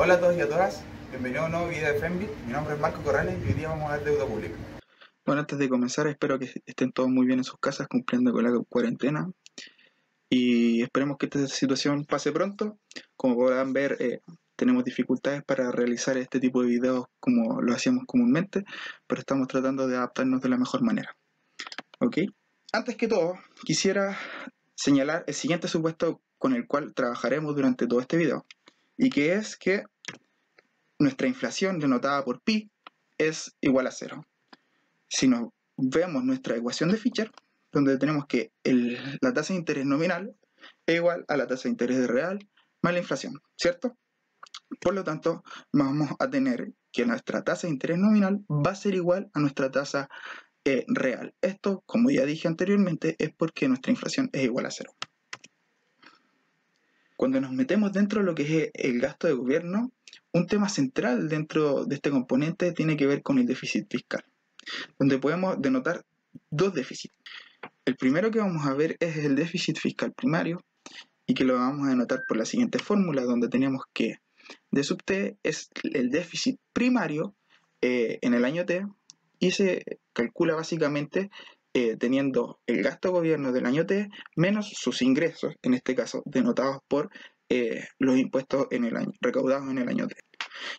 Hola a todos y a todas, bienvenidos a un nuevo video de Fembit. Mi nombre es Marco Corrales y hoy día vamos a ver deuda pública. Bueno, antes de comenzar, espero que estén todos muy bien en sus casas cumpliendo con la cuarentena y esperemos que esta situación pase pronto. Como podrán ver, tenemos dificultades para realizar este tipo de videos como lo hacíamos comúnmente, pero estamos tratando de adaptarnos de la mejor manera. ¿Ok? Antes que todo, quisiera señalar el siguiente supuesto con el cual trabajaremos durante todo este video, y que es que nuestra inflación denotada por pi es igual a 0. Si nos vemos nuestra ecuación de Fisher, donde tenemos que la tasa de interés nominal es igual a la tasa de interés real más la inflación, ¿cierto? Por lo tanto, vamos a tener que nuestra tasa de interés nominal va a ser igual a nuestra tasa real. Esto, como ya dije anteriormente, es porque nuestra inflación es igual a 0. Cuando nos metemos dentro de lo que es el gasto de gobierno, un tema central dentro de este componente tiene que ver con el déficit fiscal, donde podemos denotar dos déficits. El primero que vamos a ver es el déficit fiscal primario, y que lo vamos a denotar por la siguiente fórmula, donde tenemos que D sub t es el déficit primario en el año t, y se calcula básicamente teniendo el gasto de gobierno del año t menos sus ingresos, en este caso denotados por los impuestos recaudados en el año t.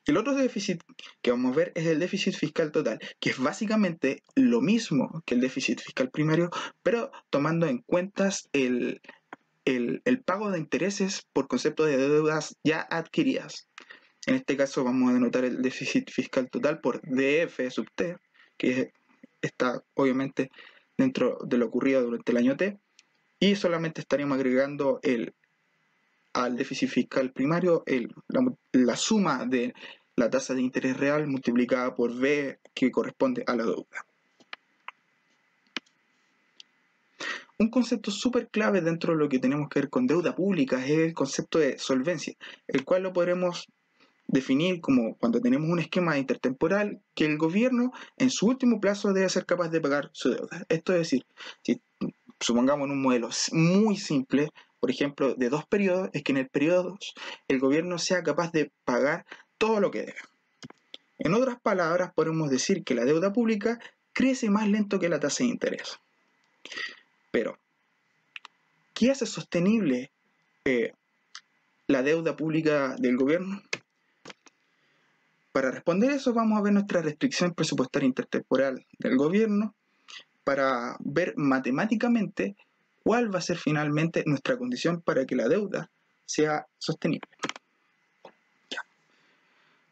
Y el otro déficit que vamos a ver es el déficit fiscal total, que es básicamente lo mismo que el déficit fiscal primario, pero tomando en cuenta el pago de intereses por concepto de deudas ya adquiridas. En este caso vamos a denotar el déficit fiscal total por df sub t, que está obviamente dentro de lo ocurrido durante el año t, y solamente estaríamos agregando al déficit fiscal primario la suma de la tasa de interés real multiplicada por b, que corresponde a la deuda. Un concepto súper clave dentro de lo que tenemos que ver con deuda pública es el concepto de solvencia, el cual lo podremos definir como cuando tenemos un esquema intertemporal que el gobierno en su último plazo debe ser capaz de pagar su deuda. Esto es decir, si supongamos en un modelo muy simple, por ejemplo, de 2 periodos, es que en el periodo 2 el gobierno sea capaz de pagar todo lo que debe. En otras palabras, podemos decir que la deuda pública crece más lento que la tasa de interés. Pero, ¿qué hace sostenible la deuda pública del gobierno? Para responder eso vamos a ver nuestra restricción presupuestaria intertemporal del gobierno para ver matemáticamente cuál va a ser finalmente nuestra condición para que la deuda sea sostenible. Ya.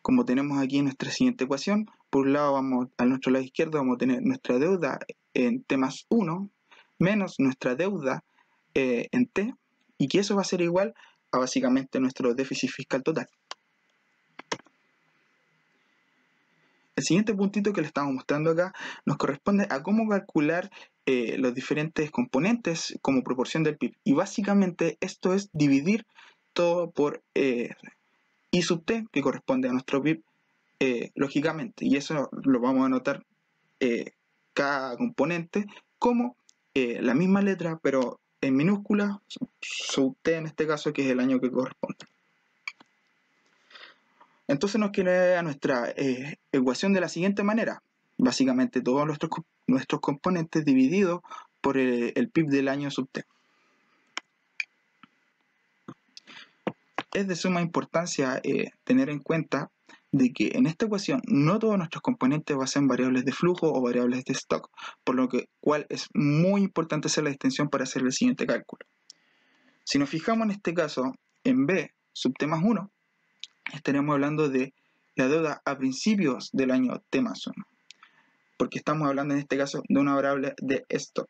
Como tenemos aquí nuestra siguiente ecuación, por un lado a nuestro lado izquierdo vamos a tener nuestra deuda en t más 1 menos nuestra deuda en t, y que eso va a ser igual a básicamente nuestro déficit fiscal total. El siguiente puntito que le estamos mostrando acá nos corresponde a cómo calcular los diferentes componentes como proporción del PIB. Y básicamente esto es dividir todo por I sub t, que corresponde a nuestro PIB, lógicamente. Y eso lo vamos a anotar cada componente como la misma letra, pero en minúscula, sub t en este caso, que es el año que corresponde. Entonces nos queda nuestra ecuación de la siguiente manera. Básicamente todos nuestros componentes divididos por el PIB del año sub t. Es de suma importancia tener en cuenta de que en esta ecuación no todos nuestros componentes van a ser variables de flujo o variables de stock, por lo cual es muy importante hacer la distinción para hacer el siguiente cálculo. Si nos fijamos en este caso en b sub t más 1, estaremos hablando de la deuda a principios del año t más 1, porque estamos hablando en este caso de una variable de stock.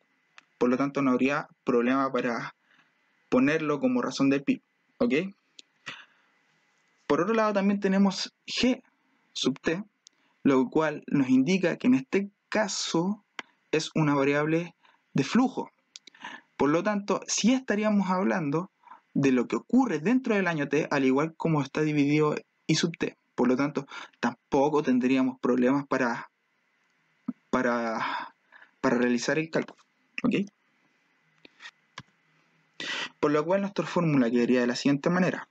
Por lo tanto, no habría problema para ponerlo como razón del PIB. ¿Ok? Por otro lado, también tenemos g sub t, lo cual nos indica que en este caso es una variable de flujo. Por lo tanto, sí estaríamos hablando de lo que ocurre dentro del año t, al igual como está dividido I sub t. Por lo tanto, tampoco tendríamos problemas para realizar el cálculo. ¿Ok? Por lo cual nuestra fórmula quedaría de la siguiente manera: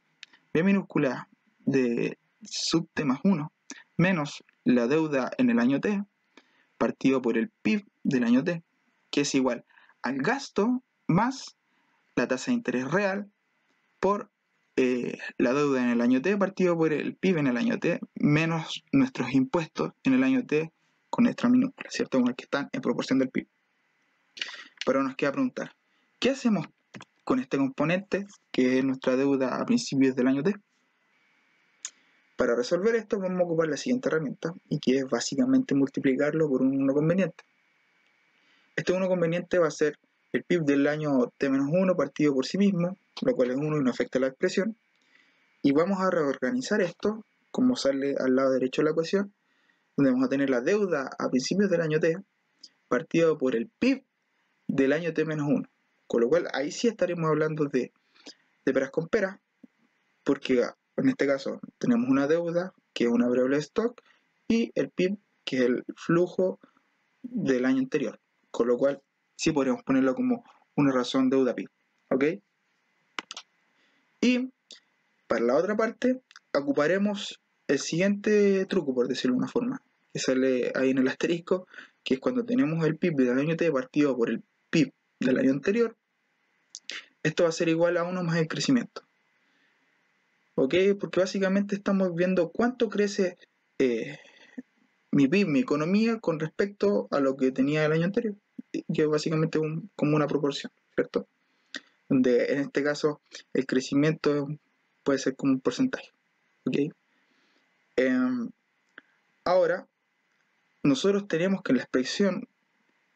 b minúscula de sub t más 1 menos la deuda en el año t partido por el PIB del año t, que es igual al gasto más la tasa de interés real por la deuda en el año t partido por el PIB en el año t menos nuestros impuestos en el año t con letra minúscula, ¿cierto? Como el que están en proporción del PIB. Pero nos queda preguntar, ¿qué hacemos con este componente que es nuestra deuda a principios del año t? Para resolver esto vamos a ocupar la siguiente herramienta, y que es básicamente multiplicarlo por un 1 conveniente. Este 1 conveniente va a ser el PIB del año t-1 partido por sí mismo, lo cual es 1 y no afecta la expresión, y vamos a reorganizar esto, como sale al lado derecho de la ecuación, donde vamos a tener la deuda a principios del año t partido por el PIB del año t-1, con lo cual ahí sí estaremos hablando de peras con peras, porque en este caso tenemos una deuda que es una variable de stock y el PIB que es el flujo del año anterior, con lo cual sí podríamos ponerlo como una razón deuda PIB, ¿ok? Y para la otra parte ocuparemos el siguiente truco, por decirlo de una forma, que sale ahí en el asterisco, que es cuando tenemos el PIB del año t partido por el PIB del año anterior, esto va a ser igual a 1 más el crecimiento. ¿Ok? Porque básicamente estamos viendo cuánto crece mi PIB, mi economía, con respecto a lo que tenía el año anterior, que es básicamente como una proporción, ¿cierto? Donde en este caso el crecimiento puede ser como un porcentaje, ¿ok? Ahora, nosotros tenemos que la expresión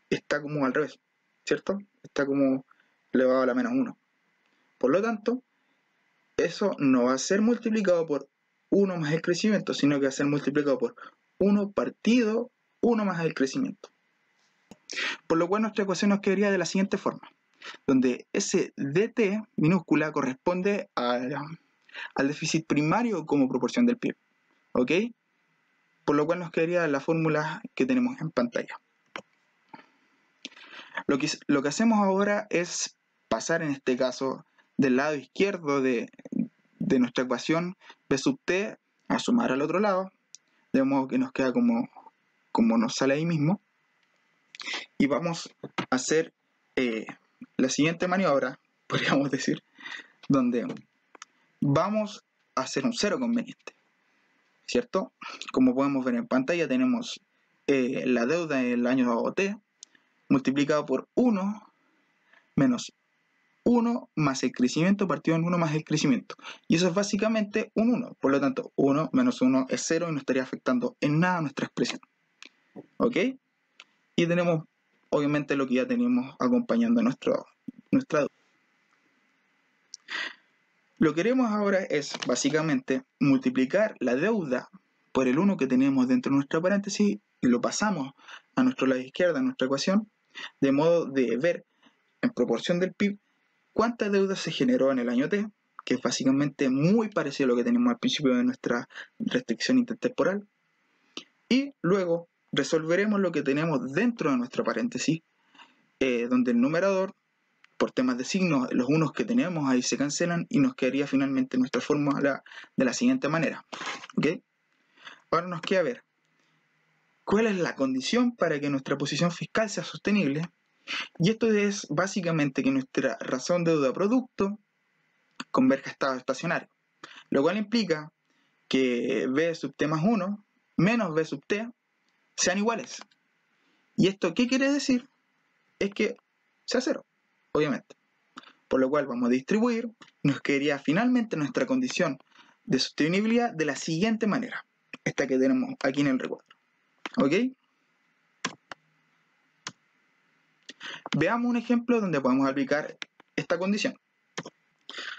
está como al revés, ¿cierto? Está como elevado a la menos 1. Por lo tanto, eso no va a ser multiplicado por 1 más el crecimiento, sino que va a ser multiplicado por 1 partido 1 más el crecimiento. Por lo cual nuestra ecuación nos quedaría de la siguiente forma, donde ese dt minúscula corresponde al déficit primario como proporción del PIB, ¿ok? Por lo cual nos quedaría la fórmula que tenemos en pantalla. Lo que hacemos ahora es pasar en este caso del lado izquierdo de nuestra ecuación b sub t a sumar al otro lado, de modo que nos queda como nos sale ahí mismo, y vamos a hacer la siguiente maniobra, podríamos decir, donde vamos a hacer un cero conveniente, ¿cierto? Como podemos ver en pantalla tenemos la deuda en el año t multiplicado por 1 menos 1 más el crecimiento partido en 1 más el crecimiento. Y eso es básicamente un 1. Por lo tanto, 1 menos 1 es 0 y no estaría afectando en nada nuestra expresión. ¿Ok? Y tenemos, obviamente, lo que ya teníamos acompañando nuestra deuda. Lo que haremos ahora es, básicamente, multiplicar la deuda por el 1 que tenemos dentro de nuestra paréntesis y lo pasamos a nuestro lado izquierdo, a nuestra ecuación, de modo de ver, en proporción del PIB, cuánta deuda se generó en el año t, que es básicamente muy parecido a lo que tenemos al principio de nuestra restricción intertemporal, y luego resolveremos lo que tenemos dentro de nuestra paréntesis, donde el numerador, por temas de signos, los unos que tenemos ahí se cancelan y nos quedaría finalmente nuestra fórmula de la siguiente manera, ¿ok? Ahora nos queda ver cuál es la condición para que nuestra posición fiscal sea sostenible. Y esto es básicamente que nuestra razón deuda producto converja a estado estacionario, lo cual implica que b sub t más 1 menos b sub t sean iguales. ¿Y esto qué quiere decir? Es que sea cero, obviamente. Por lo cual vamos a distribuir, nos quedaría finalmente nuestra condición de sostenibilidad de la siguiente manera, esta que tenemos aquí en el recuadro, ¿ok? Veamos un ejemplo donde podemos aplicar esta condición.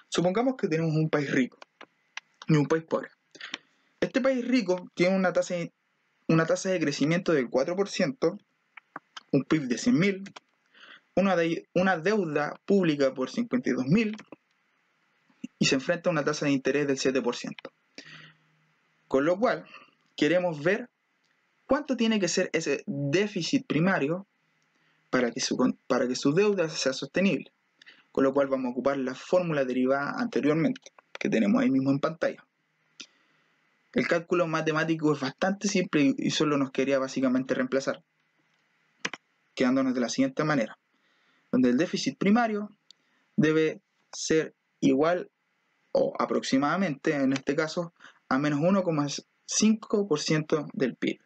Supongamos que tenemos un país rico y un país pobre. Este país rico tiene una tasa de crecimiento del 4%, un PIB de 100.000, una deuda pública por 52.000 y se enfrenta a una tasa de interés del 7%. Con lo cual, queremos ver cuánto tiene que ser ese déficit primario para que su deuda sea sostenible. Con lo cual vamos a ocupar la fórmula derivada anteriormente, que tenemos ahí mismo en pantalla. El cálculo matemático es bastante simple y solo nos quería básicamente reemplazar, quedándonos de la siguiente manera, donde el déficit primario debe ser igual o aproximadamente, en este caso, a menos 1,5% del PIB.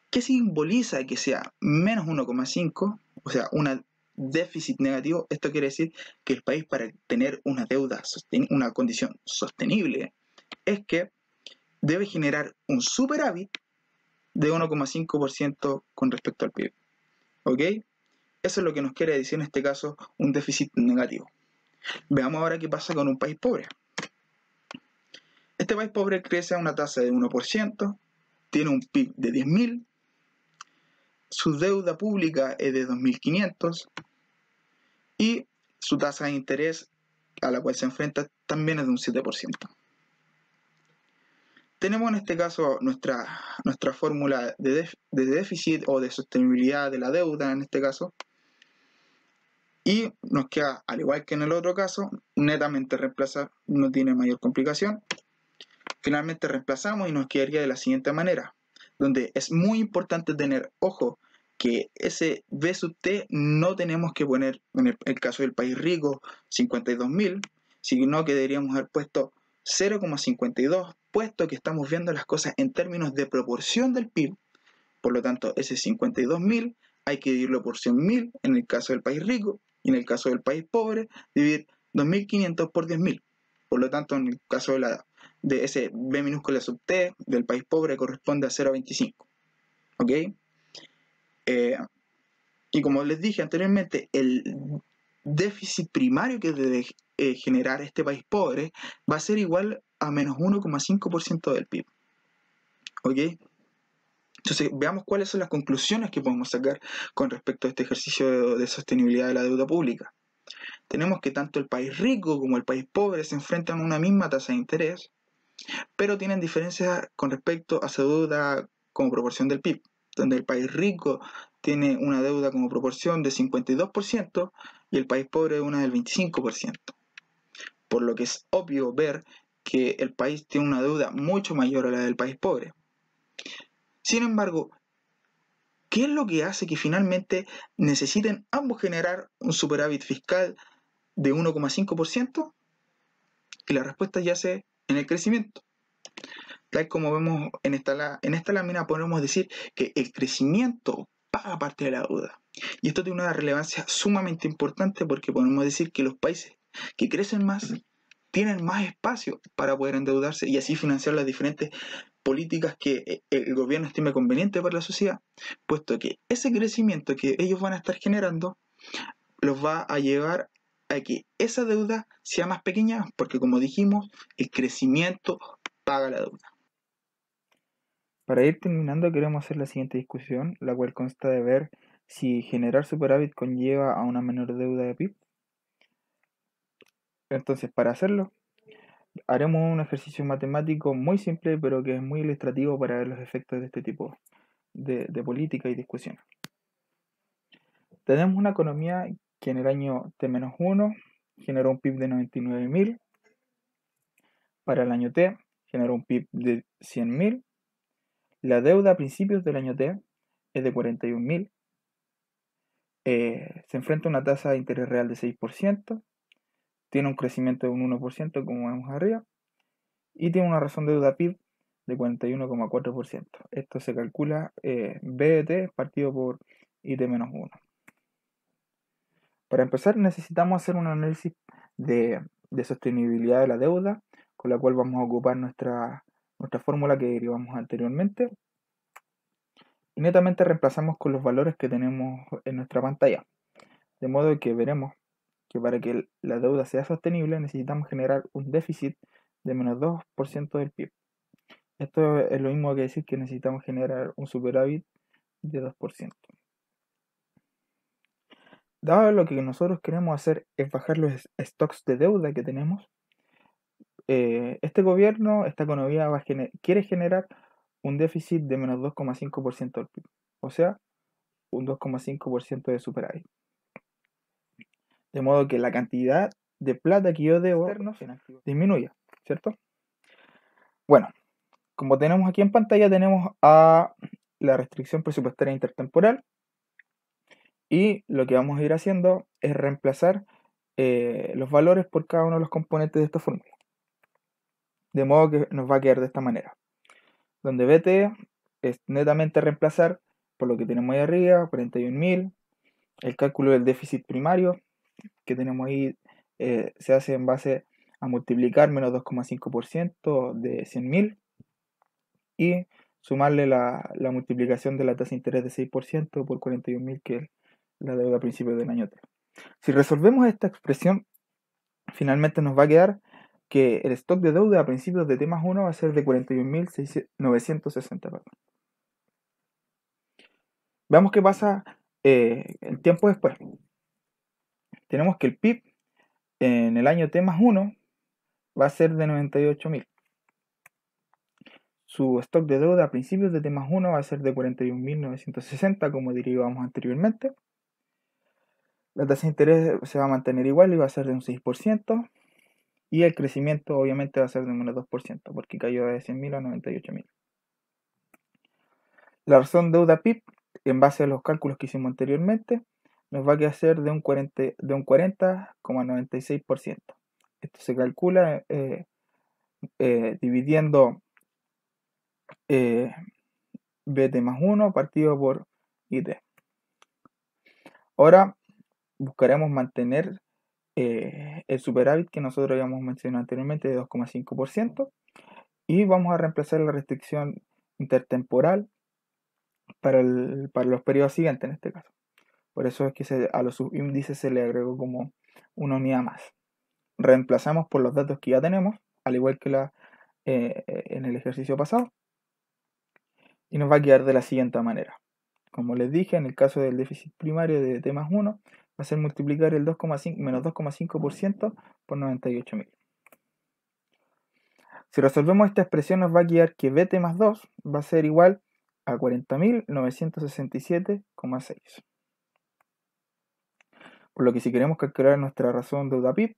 ¿Qué simboliza que sea menos 1,5? O sea, un déficit negativo. Esto quiere decir que el país, para tener una deuda, una condición sostenible, es que debe generar un superávit de 1,5% con respecto al PIB. ¿Ok? Eso es lo que nos quiere decir en este caso un déficit negativo. Veamos ahora qué pasa con un país pobre. Este país pobre crece a una tasa de 1%, tiene un PIB de 10.000, su deuda pública es de 2.500 y su tasa de interés a la cual se enfrenta también es de un 7%. Tenemos en este caso nuestra fórmula de déficit o de sostenibilidad de la deuda en este caso, y nos queda, al igual que en el otro caso, netamente reemplazar, no tiene mayor complicación. Finalmente reemplazamos y nos quedaría de la siguiente manera, donde es muy importante tener ojo que ese B sub T no tenemos que poner, en el caso del país rico, 52.000, sino que deberíamos haber puesto 0,52, puesto que estamos viendo las cosas en términos de proporción del PIB. Por lo tanto, ese 52.000 hay que dividirlo por 100.000 en el caso del país rico, y en el caso del país pobre, dividir 2.500 por 10.000. Por lo tanto, en el caso de ese B minúscula sub T del país pobre corresponde a 0,25. ¿Ok? Y como les dije anteriormente, el déficit primario que debe generar este país pobre va a ser igual a menos 1,5% del PIB. ¿Ok? Entonces, veamos cuáles son las conclusiones que podemos sacar con respecto a este ejercicio de sostenibilidad de la deuda pública. Tenemos que tanto el país rico como el país pobre se enfrentan a una misma tasa de interés, pero tienen diferencias con respecto a su deuda como proporción del PIB, donde el país rico tiene una deuda como proporción de 52% y el país pobre una del 25%. Por lo que es obvio ver que el país tiene una deuda mucho mayor a la del país pobre. Sin embargo, ¿qué es lo que hace que finalmente necesiten ambos generar un superávit fiscal de 1,5%? Y la respuesta yace en el crecimiento. Tal como vemos en esta lámina, podemos decir que el crecimiento paga parte de la deuda. Y esto tiene una relevancia sumamente importante porque podemos decir que los países que crecen más tienen más espacio para poder endeudarse y así financiar las diferentes políticas que el gobierno estime conveniente para la sociedad, puesto que ese crecimiento que ellos van a estar generando los va a llevar a que esa deuda sea más pequeña, porque como dijimos, el crecimiento paga la deuda. Para ir terminando, queremos hacer la siguiente discusión, la cual consta de ver si generar superávit conlleva a una menor deuda de PIB. Entonces, para hacerlo, haremos un ejercicio matemático muy simple, pero que es muy ilustrativo para ver los efectos de este tipo de política y discusión. Tenemos una economía que en el año T-1 generó un PIB de 99.000, para el año T generó un PIB de 100.000, la deuda a principios del año T es de 41.000, se enfrenta a una tasa de interés real de 6%, tiene un crecimiento de un 1%, como vemos arriba, y tiene una razón de deuda PIB de 41,4%. Esto se calcula BET partido por IT-1. Para empezar, necesitamos hacer un análisis de sostenibilidad de la deuda, con la cual vamos a ocupar nuestra fórmula que derivamos anteriormente, y netamente reemplazamos con los valores que tenemos en nuestra pantalla. De modo que veremos que para que la deuda sea sostenible necesitamos generar un déficit de menos 2% del PIB. Esto es lo mismo que decir que necesitamos generar un superávit de 2%. Dado lo que nosotros queremos hacer es bajar los stocks de deuda que tenemos, este gobierno, esta economía quiere generar un déficit de menos 2,5% del PIB, o sea, un 2,5% de superávit. De modo que la cantidad de plata que yo debo disminuya, ¿cierto? Bueno, como tenemos aquí en pantalla, tenemos a la restricción presupuestaria intertemporal, y lo que vamos a ir haciendo es reemplazar los valores por cada uno de los componentes de esta fórmula. De modo que nos va a quedar de esta manera, donde BT es netamente reemplazar por lo que tenemos ahí arriba, 41.000, el cálculo del déficit primario que tenemos ahí se hace en base a multiplicar menos 2,5% de 100.000 y sumarle la multiplicación de la tasa de interés de 6% por 41.000, que es la deuda a principios del año 3. Si resolvemos esta expresión, finalmente nos va a quedar que el stock de deuda a principios de T+1 va a ser de 41.960. Veamos qué pasa el tiempo después. Tenemos que el PIB en el año T+1 va a ser de 98.000. Su stock de deuda a principios de T+1 va a ser de 41.960, como derivamos anteriormente. La tasa de interés se va a mantener igual y va a ser de un 6%. Y el crecimiento obviamente va a ser de menos 2%, porque cayó de 100.000 a 98.000. La razón deuda PIB, en base a los cálculos que hicimos anteriormente, nos va a quedar de un 40,96%. Esto se calcula dividiendo BT+1 partido por IT. Ahora buscaremos mantener el superávit que nosotros habíamos mencionado anteriormente de 2,5%, y vamos a reemplazar la restricción intertemporal para los periodos siguientes en este caso. Por eso es que a los subíndices se le agregó como una unidad más. Reemplazamos por los datos que ya tenemos, al igual que en el ejercicio pasado, y nos va a quedar de la siguiente manera. Como les dije, en el caso del déficit primario de T+1 va a ser multiplicar el menos 2,5% por 98.000. Si resolvemos esta expresión, nos va a quedar que BT más 2 va a ser igual a 40.967,6. Por lo que si queremos calcular nuestra razón deuda PIB,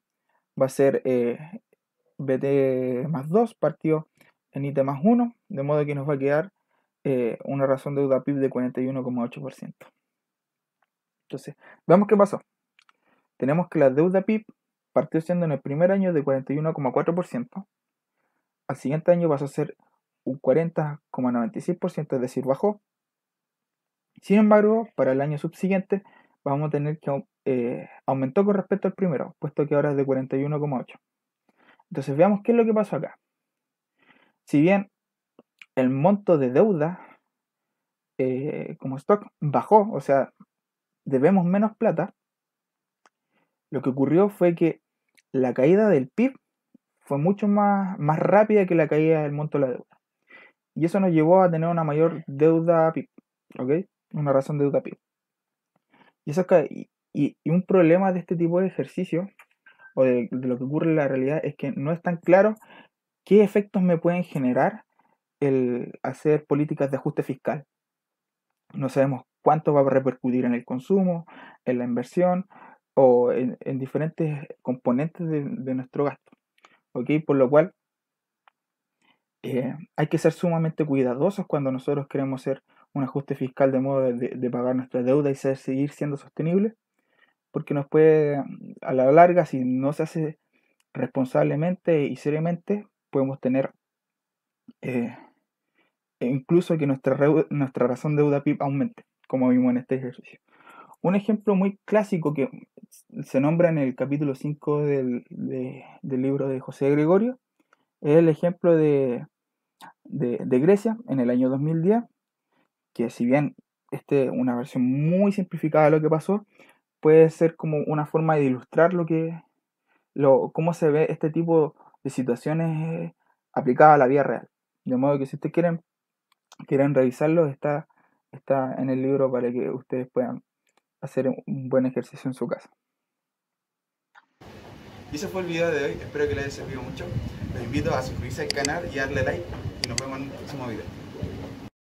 va a ser BT más 2 partido en IT más 1, de modo que nos va a quedar una razón deuda PIB de 41,8%. Entonces, veamos qué pasó. Tenemos que la deuda PIB partió siendo en el primer año de 41,4%. Al siguiente año pasó a ser un 40,96%, es decir, bajó. Sin embargo, para el año subsiguiente vamos a tener que aumentó con respecto al primero, puesto que ahora es de 41,8%. Entonces veamos qué es lo que pasó acá. Si bien el monto de deuda como stock bajó, o sea, debemos menos plata, lo que ocurrió fue que la caída del PIB fue mucho más rápida que la caída del monto de la deuda. Y eso nos llevó a tener una mayor deuda PIB, ¿ok? Una razón de deuda PIB. Y un problema de este tipo de ejercicio, o de lo que ocurre en la realidad, es que no es tan claro qué efectos me pueden generar el hacer políticas de ajuste fiscal. No sabemos cuánto va a repercutir en el consumo, en la inversión o en diferentes componentes de nuestro gasto. ¿Ok? Por lo cual hay que ser sumamente cuidadosos cuando nosotros queremos hacer un ajuste fiscal de modo de pagar nuestra deuda y seguir siendo sostenible, porque nos puede, a la larga, si no se hace responsablemente y seriamente, podemos tener incluso que nuestra razón deuda PIB aumente, como vimos en este ejercicio. Un ejemplo muy clásico que se nombra en el capítulo 5 del libro de José Gregorio es el ejemplo de Grecia en el año 2010, que si bien una versión muy simplificada de lo que pasó, puede ser como una forma de ilustrar cómo se ve este tipo de situaciones aplicadas a la vida real. De modo que si ustedes quieren revisarlo, está en el libro para que ustedes puedan hacer un buen ejercicio en su casa. Y ese fue el video de hoy, espero que les haya servido mucho. Los invito a suscribirse al canal y darle like, y nos vemos en un próximo video.